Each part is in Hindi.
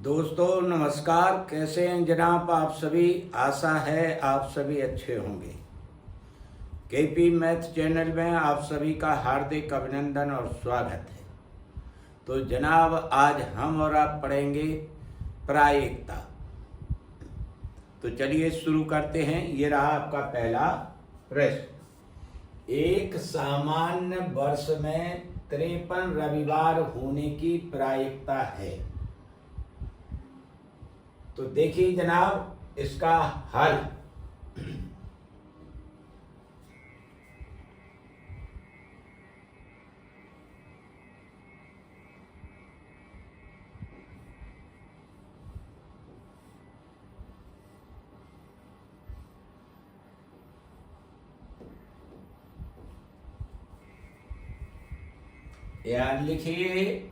दोस्तों नमस्कार। कैसे हैं जनाब आप सभी? आशा है आप सभी अच्छे होंगे। केपी मैथ चैनल में आप सभी का हार्दिक अभिनंदन और स्वागत है। तो जनाब आज हम और आप पढ़ेंगे प्रायिकता। तो चलिए शुरू करते हैं। ये रहा आपका पहला प्रश्न। एक सामान्य वर्ष में 53 रविवार होने की प्रायिकता है। तो देखिए जनाब इसका हल। याद लिखिए।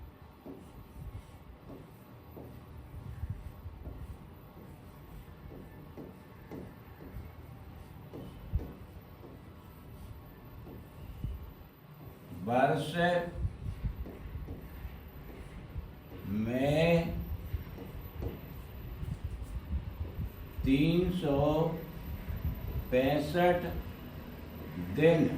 वर्ष में 365 दिन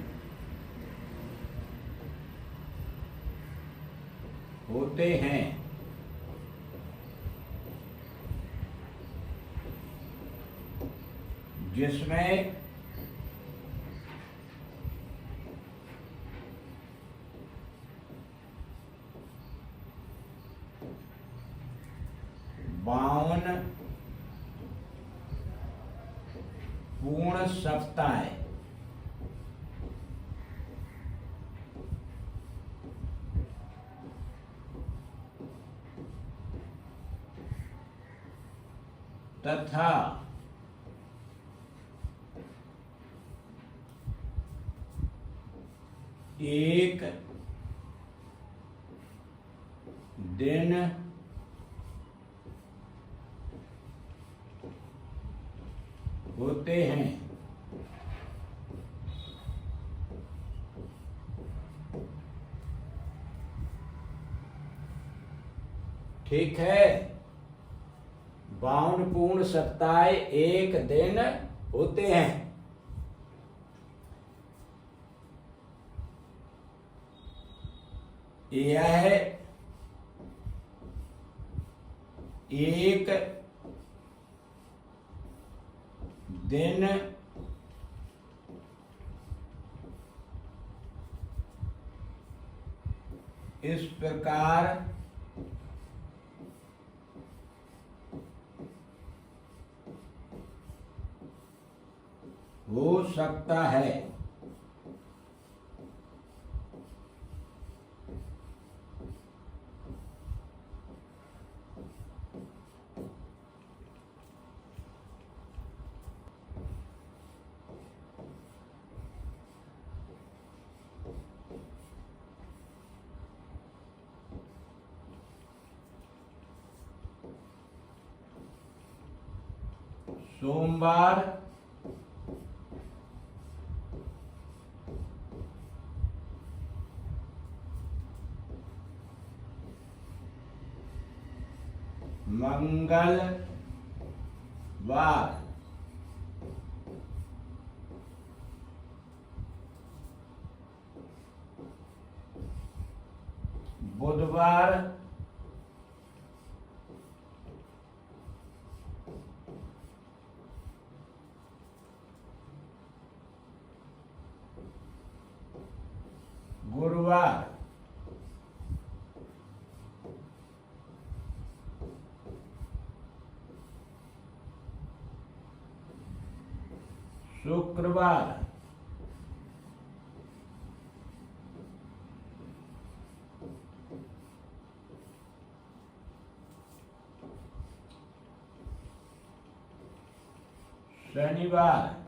होते हैं। जिसमें बावन पूर्ण सप्ताह तथा एक दिन होते हैं। ठीक है। 52 पूर्ण सप्ताह एक दिन होते हैं। यह एक दिन इस प्रकार हो सकता है। सोमवार मंगलवार बुधवार गुरुवार शुक्रवार शनिवार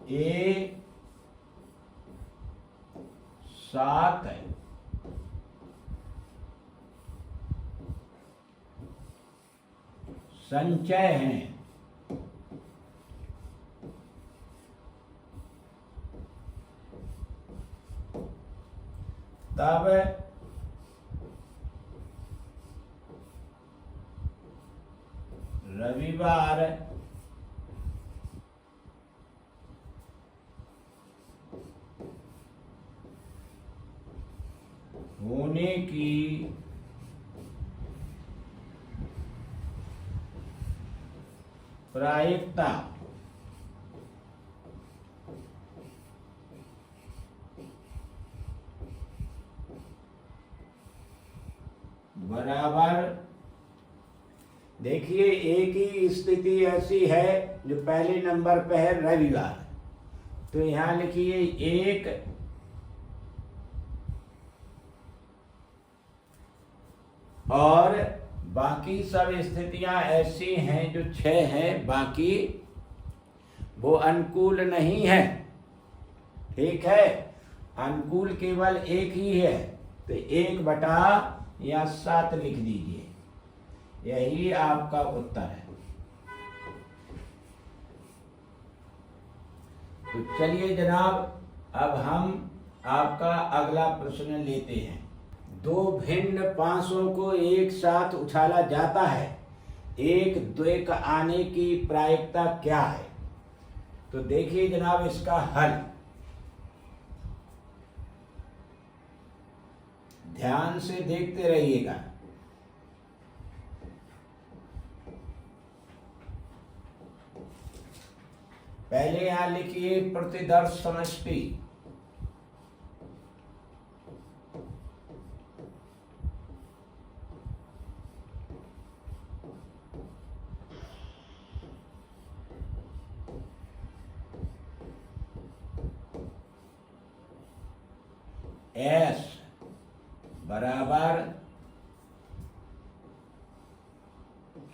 ए 7 है। संचय हैं। तब रविवार होने की प्रायिकता बराबर, देखिए एक ही स्थिति ऐसी है जो पहले नंबर पे है रविवार, तो यहां लिखिए 1 और बाकी सब स्थितियां ऐसी हैं जो 6 हैं, बाकी वो अनुकूल नहीं है। ठीक है, अनुकूल केवल एक ही है, तो 1/7 लिख दीजिए, यही आपका उत्तर है। तो चलिए जनाब, अब हम आपका अगला प्रश्न लेते हैं। दो भिन्न पांसों को एक साथ उछाला जाता है, एक द्वैक आने की प्रायिकता क्या है? तो देखिए जनाब इसका हल, ध्यान से देखते रहिएगा। पहले यहां लिखिए प्रतिदर्श समष्टि, S बराबर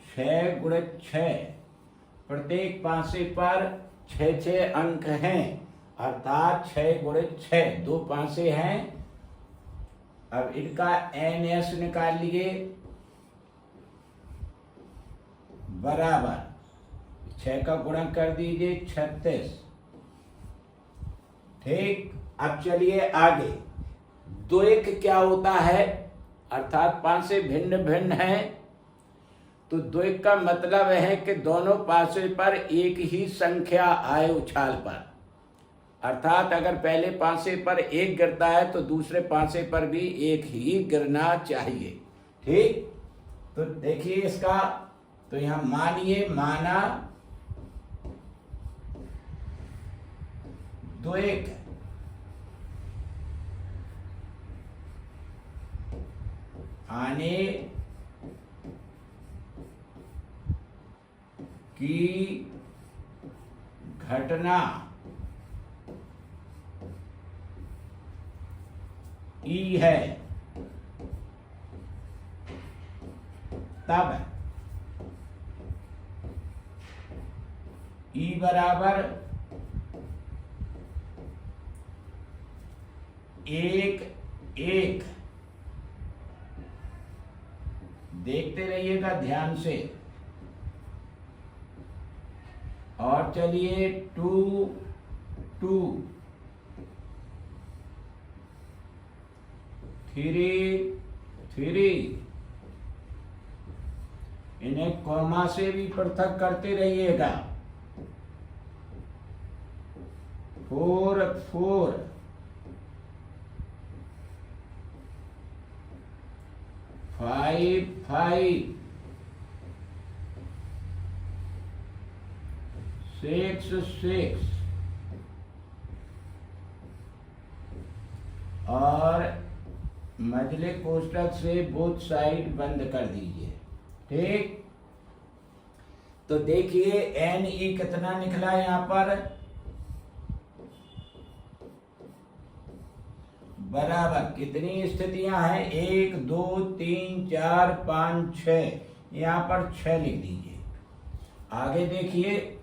6x6, प्रत्येक पासे पर 6 अंक हैं, अर्थात 6x6, 2 पासे हैं। अब इनका NS निकाल लिए, बराबर 6 का गुणन कर दीजिए 36। ठीक, अब चलिए आगे। द्वैक क्या होता है, अर्थात पासे भिन्न भिन्न हैं, तो द्वैक का मतलब है कि दोनों पासे पर एक ही संख्या आए उछाल पर, अर्थात अगर पहले पासे पर 1 गिरता है तो दूसरे पासे पर भी 1 ही गिरना चाहिए। ठीक, तो देखिए इसका, तो यहां मानिए, माना द्वैक आने की घटना ई है, तब ई बराबर 1 देखते रहिएगा ध्यान से। और चलिए 2 2 3 3, इन्हें कॉमा से भी पृथक करते रहिएगा। 4 4, 5 5, 6 6, और मझले कोष्ठक से बोथ साइड बंद कर दीजिए। ठीक, तो देखिए NE कितना निकला यहां पर, बराबर कितनी स्थितियां हैं, 1 2 3 4 5 6, यहां पर 6 लिख दीजिए। आगे देखिए,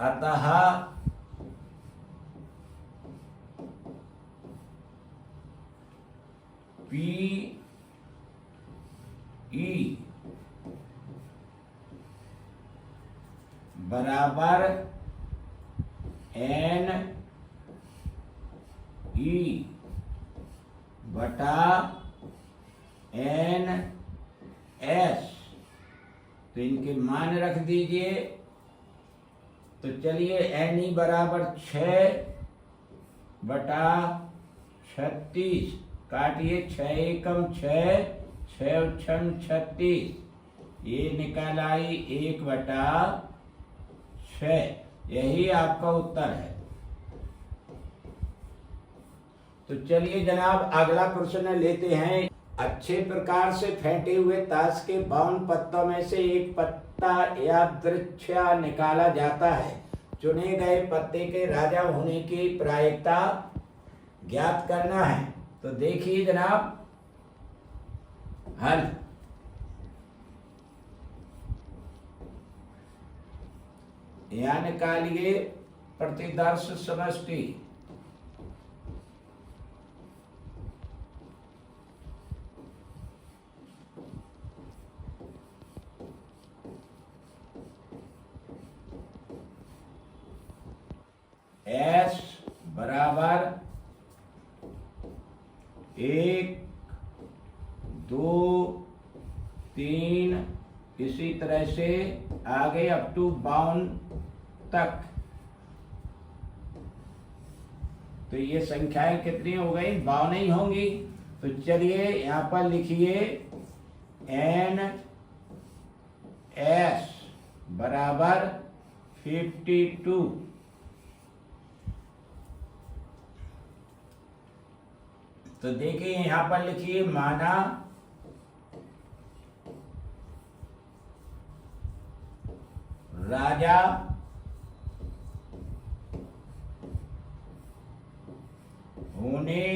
अतः P ई बराबर एन ई बटा एन एस। तो इनके मान रख दीजिए। तो चलिए एन ई बराबर 6/36 काटिए, 6 एकम 6, 6 छम 36, ये निकल आई 1/6। यही आपका उत्तर है। तो चलिए जनाब अगला प्रश्न लेते हैं। अच्छे प्रकार से फेंटे हुए ताश के 52 पत्तों में से एक पत्ता या वृक्ष निकाला जाता है। चुने गए पत्ते के राजा होने की प्रायिकता ज्ञात करना है। तो देखिए जनाब हल। यहां निकालिए प्रतिदर्श समष्टि। S बराबर 1 2 3 इसी तरह से आगे अप टू 52 तक। तो ये संख्याएं कितनी हो गई? 52 ही होंगी। तो चलिए यहां पर लिखिए एन एस बराबर 52। तो देखिए यहां पर लिखिए माना राजा होने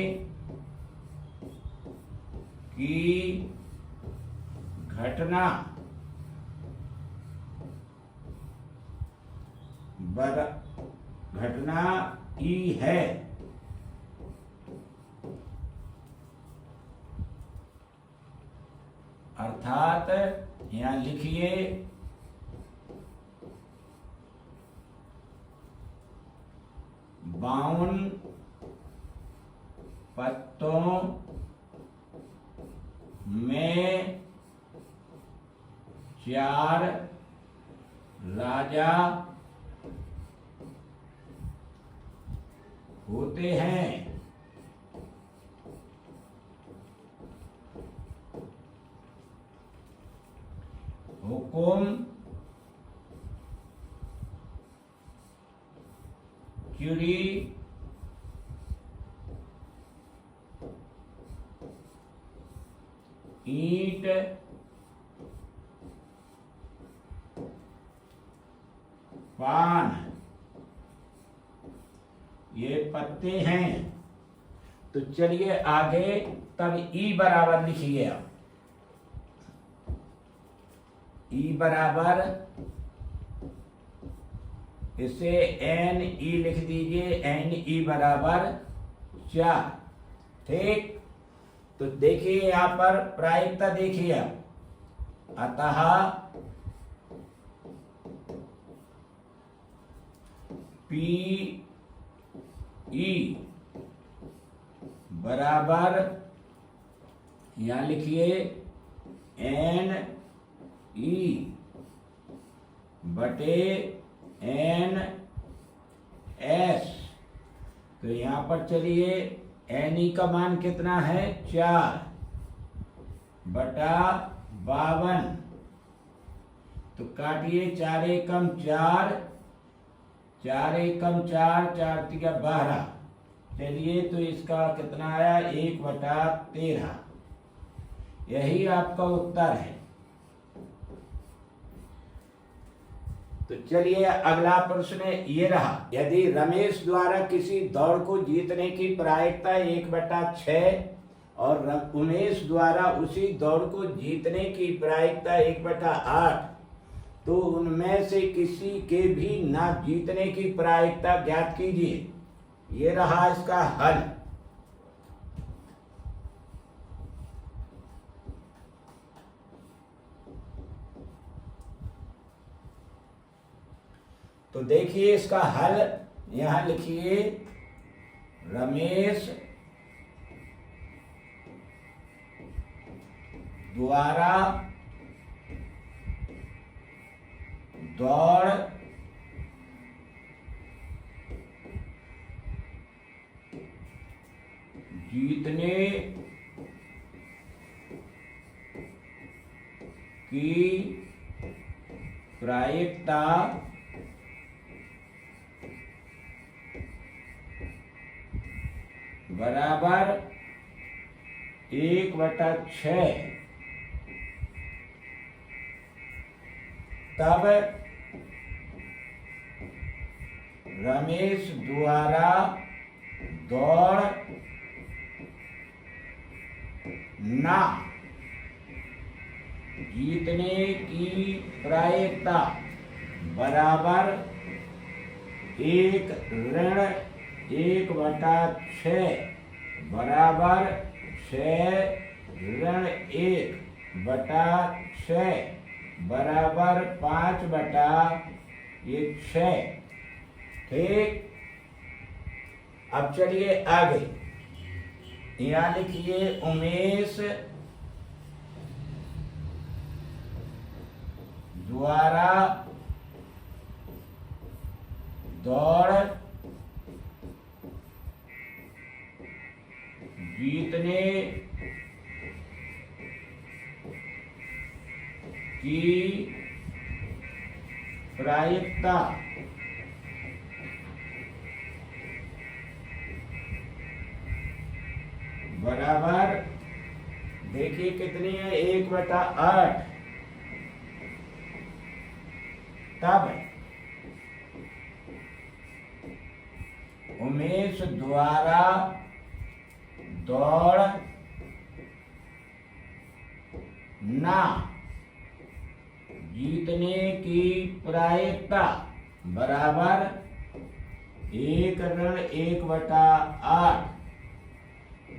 की घटना घटना ई है। अर्थात यहां लिखिए 52 पत्तों में 4 राजा होते हैं। हुकुम चिड़ी ईंट पान ये पत्ते हैं। तो चलिए आगे तब ई बराबर लिखिए। आप ई बराबर इसे एन ई लिख दीजिए। एन ई बराबर 4। ठीक। तो देखिए यहां पर प्रायिकता देखिए। अतः पी ई बराबर यहां लिखिए एन ई बटे एन एस। तो यहां पर चलिए एन ई का मान कितना है? 4/52। तो काटिए 4 एकम 4, 4 एकम 4, 4 तिया 12। चलिए तो इसका कितना आया? 1/13। यही आपका उत्तर है। तो चलिए अगला प्रश्न ये रहा। यदि रमेश द्वारा किसी दौड़ को जीतने की प्रायिकता 1/6 और उमेश द्वारा उसी दौड़ को जीतने की प्रायिकता 1/8, तो उनमें से किसी के भी ना जीतने की प्रायिकता ज्ञात कीजिए। ये रहा इसका हल। तो देखिए इसका हल यहां लिखिए, रमेश द्वारा दौड़ जीतने की प्रायिकता बराबर 1/6। तब रमेश द्वारा दौड़ ना जीतने की प्रायिकता बराबर 1/6 बराबर 6-1/6 बराबर 5/6। ठीक, अब चलिए आगे। यहाँ लिखिए, उमेश द्वारा दौड़ जीतने की प्रायिकता बराबर, देखिए कितनी है, 1/8। तब उमेश द्वारा दौड़ ना जीतने की प्रायिकता बराबर 1/8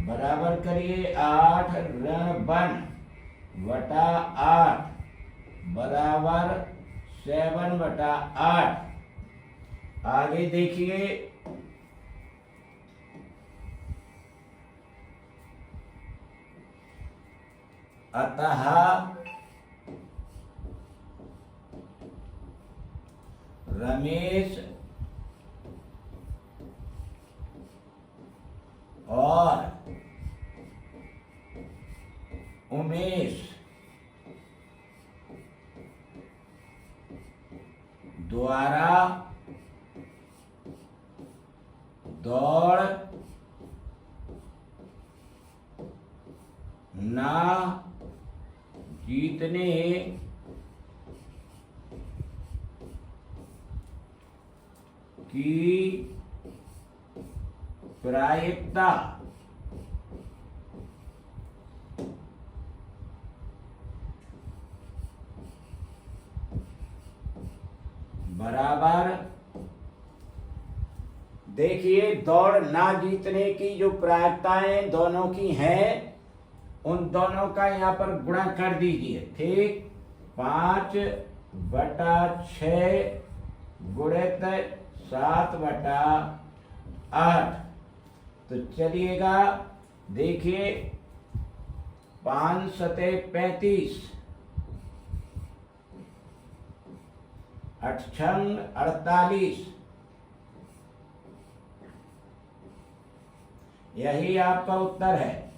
बराबर करिए 8-1/8 बराबर 7/8। आगे देखिए, अतः रमेश और उमेश द्वारा दौड़ ना जीतने की प्रायिकता बराबर, देखिए दौड़ ना जीतने की जो प्रायिकताएं दोनों की हैं, उन दोनों का यहाँ पर गुणा कर दीजिए। ठीक, 5/6 गुणित 7/8। तो चलिएगा, देखिए 5 सते 35, 8 छंग 48। यही आपका उत्तर है।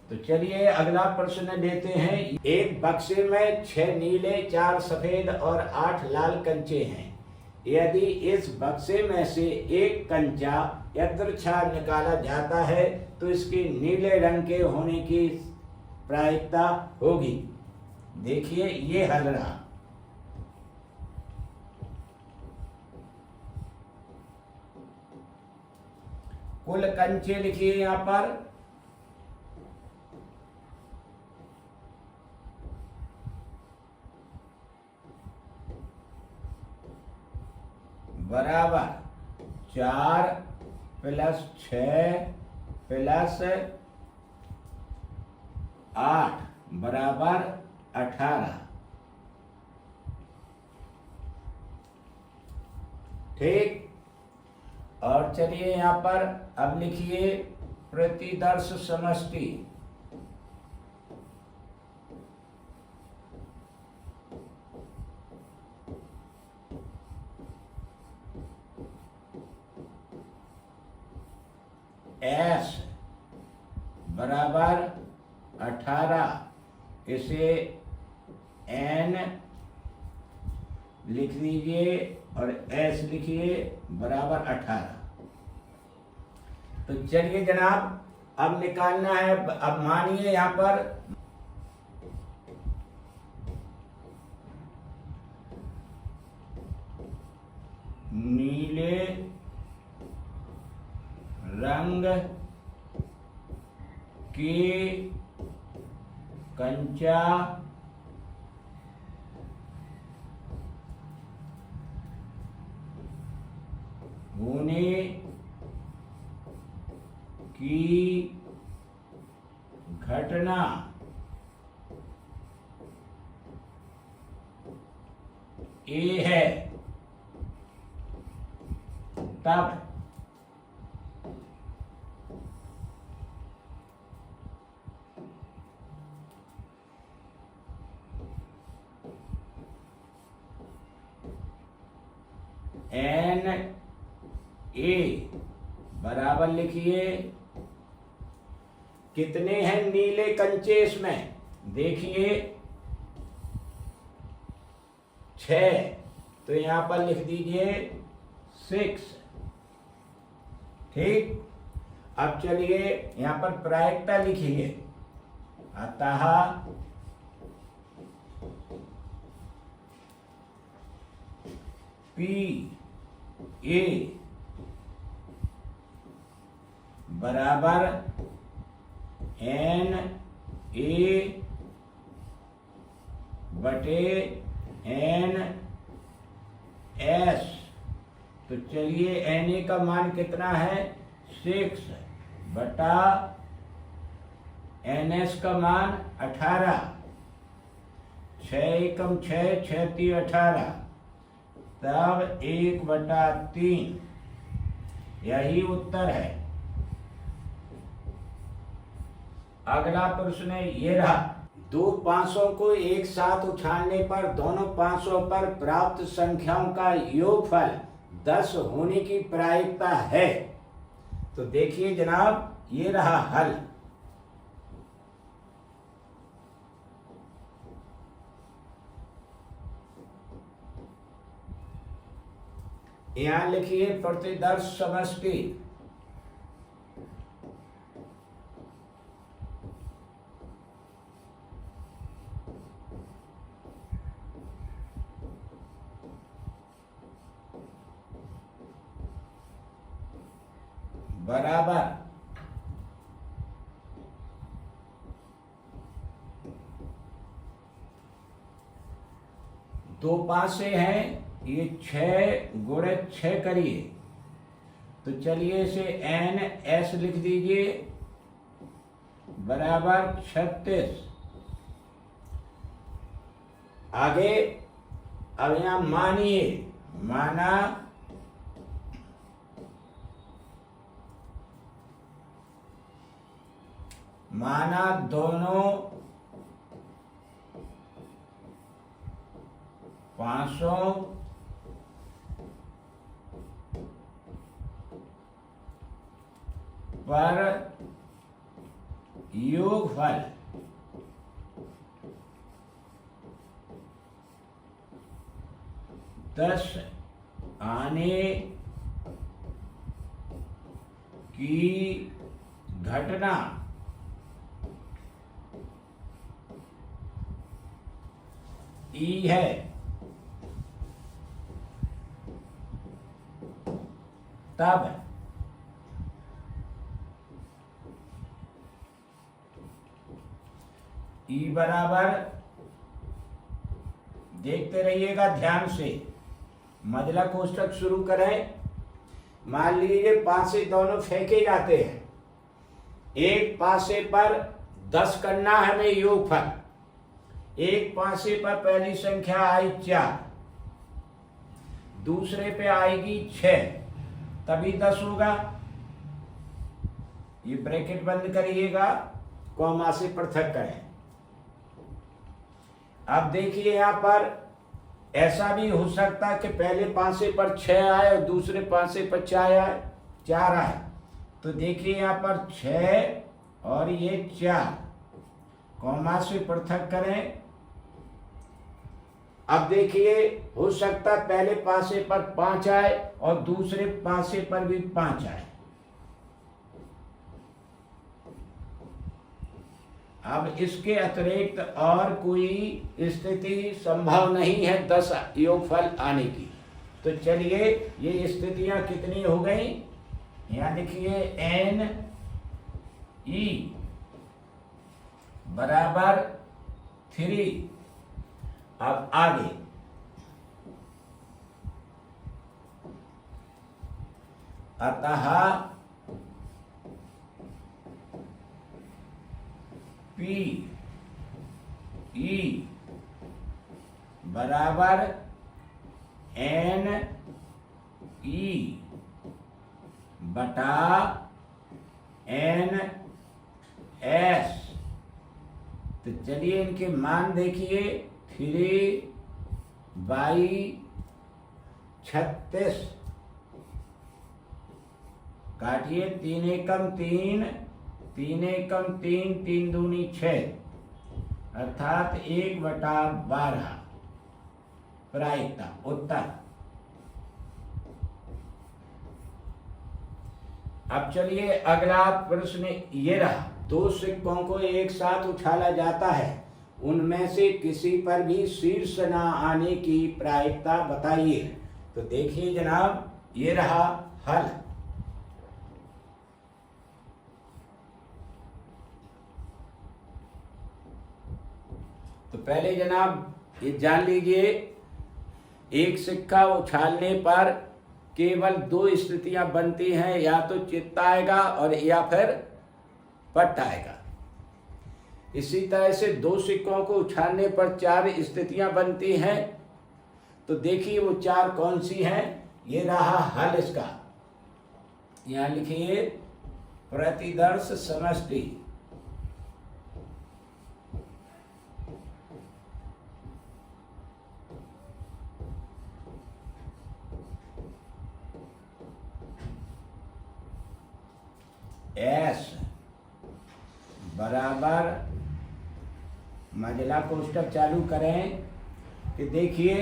तो चलिए अगला प्रश्न लेते हैं। एक बक्से में 6 नीले, 4 सफेद और 8 लाल कंचे हैं। यदि इस बक्से में से एक कंचा यदृच्छा निकाला जाता है तो इसके नीले रंग के होने की प्रायिकता होगी। देखिए ये हल रहा। कुल कंचे लिखिए यहां पर, बराबर 4 + 6 + 8 बराबर 18। ठीक। और चलिए यहाँ पर अब लिखिए प्रतिदर्श समष्टि। S बराबर 18, इसे N लिख दीजिए और S लिखिए बराबर 18। तो चलिए जनाब अब निकालना है। अब मानिए यहाँ पर नीले रंग की कंचा होने की घटना ए है, तब एन ए बराबर लिखिए कितने हैं नीले कंचे इसमें, देखिए 6, तो यहां पर लिख दीजिए 6। ठीक। अब चलिए यहां पर प्रायिकता लिखिए, अतः पी ए बराबर एन ए बटे एन एस। तो चलिए एन ए का मान कितना है 6 बटा एन एस का मान 18। 6 एकम 6, 6 3 18, तब 1/3, यही उत्तर है। अगला प्रश्न ये रहा, दो पांचों को एक साथ उछालने पर दोनों पांचों पर प्राप्त संख्याओं का योगफल 10 होने की प्रायिकता है। तो देखिए जनाब ये रहा हल। यहां लिखिए प्रतिदर्श समष्टि। बराबर दो पासे हैं, ये 6 गुणित 6 करिए। तो चलिए इसे एन एस लिख दीजिए बराबर 36। आगे अब यहां मानिए, माना दोनों पांचों पर योगफल 10 आने की घटना ई है। तब ई बराबर, देखते रहिएगा ध्यान से, मजला कोष्ठक शुरू करें। मान लीजिए पासे दोनों फेंके जाते हैं, एक पासे पर 10 करना है हमें योगफल। एक पासे पर पहली संख्या आई 4, दूसरे पे आएगी 6, तभी 10 होगा। ये ब्रैकेट बंद करिएगा, कॉमा से पृथक करें। अब देखिए यहां पर ऐसा भी हो सकता है कि पहले पांसे पर 6 आए और दूसरे पांसे पर 4 आए। तो देखिए यहां पर 6 और ये 4, कॉमा से पृथक करें। अब देखिए हो सकता है पहले पासे पर 5 आए और दूसरे पासे पर भी 5 आए। अब इसके अतिरिक्त और कोई स्थिति संभव नहीं है 10 योगफल आने की। तो चलिए ये स्थितियां कितनी हो गई, यहां लिखिए n e बराबर 3। अब आगे अतः P E बराबर N E बटा N S। तो चलिए इनके मान देखिए, 3/36 काटिए, 3 एकम 3, 3 एकम 3, 3 दूनी 6, अर्थात 1/12 प्रायिकता उत्तर। अब चलिए अगला प्रश्न ये रहा, 2 सिक्कों को एक साथ उछाला जाता है, उनमें से किसी पर भी शीर्ष न आने की प्रायिकता बताइए। तो देखिए जनाब ये रहा हल। तो पहले जनाब ये जान लीजिए, एक सिक्का उछालने पर केवल 2 स्थितियां बनती हैं, या तो चित्त आएगा और या फिर पट आएगा। इसी तरह से 2 सिक्कों को उछालने पर 4 स्थितियां बनती हैं। तो देखिए वो 4 कौन सी हैं, ये रहा हल इसका। यहां लिखिए प्रतिदर्श समष्टि। S बराबर मजला कोष्टक चालू करें कि देखिए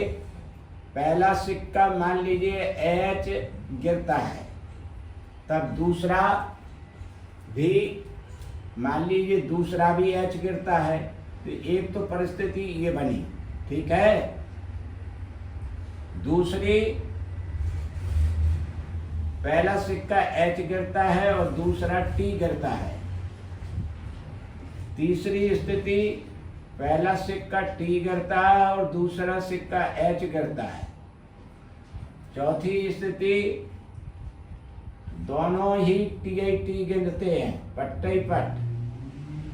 पहला सिक्का मान लीजिए H गिरता है, तब दूसरा भी मान लीजिए दूसरा भी H गिरता है। तो एक तो परिस्थिति ये बनी, ठीक है। दूसरी, पहला सिक्का H गिरता है और दूसरा T गिरता है। तीसरी स्थिति, पहला सिक्का T गिरता है और दूसरा सिक्का H गिरता है। चौथी स्थिति, दोनों ही T गिरते हैं, पट्टे पट।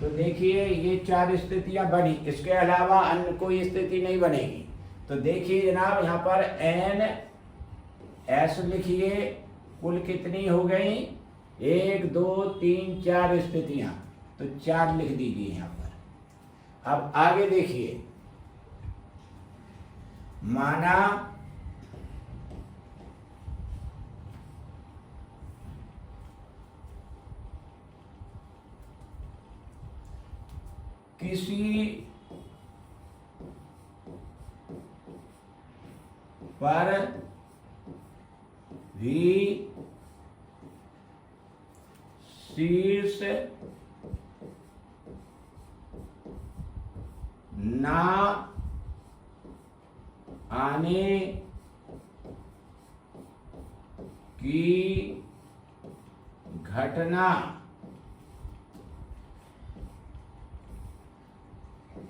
तो देखिए ये 4 स्थितियां बनी, इसके अलावा अन्य कोई स्थिति नहीं बनेगी। तो देखिए जनाब यहाँ पर N S लिखिए, कुल कितनी हो गई, 1 2 3 4 स्थितियां। तो 4 लिख दीजिए यहां पर। अब आगे देखिए, माना किसी पर भी शीर्ष ना आने की घटना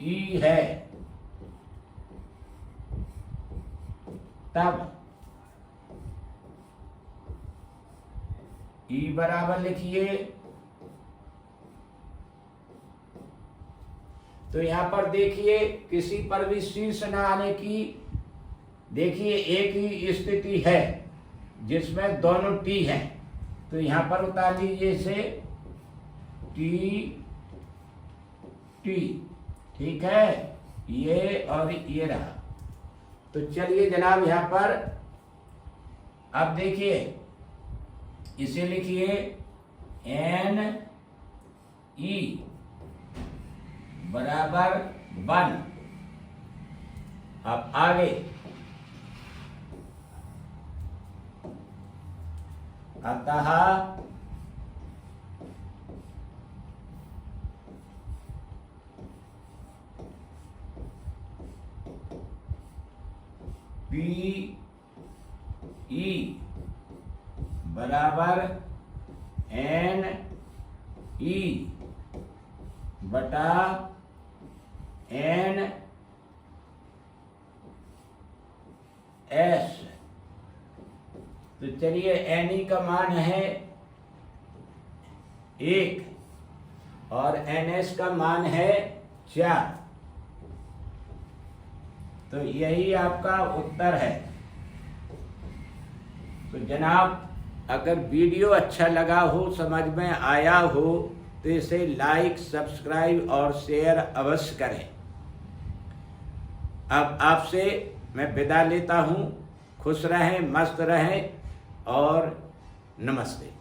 ई है, तब ई बराबर लिखिए। तो यहां पर देखिए किसी पर भी शीर्ष न आने की देखिए एक ही स्थिति है जिसमें दोनों टी हैं, तो यहां पर उतार लीजिए इसे टी टी, ठीक है, ये और ये रहा। तो चलिए जनाब यहां पर अब देखिए इसे लिखिए एन ई बराबर 1। अब आगे अतः पी ई बराबर एन ई बटा एन एस। तो चलिए एन ई का मान है 1 और एन एस का मान है 4। तो यही आपका उत्तर है। तो जनाब अगर वीडियो अच्छा लगा हो, समझ में आया हो, तो इसे लाइक, सब्सक्राइब और शेयर अवश्य करें। अब आपसे मैं विदा लेता हूँ। खुश रहें, मस्त रहें और नमस्ते।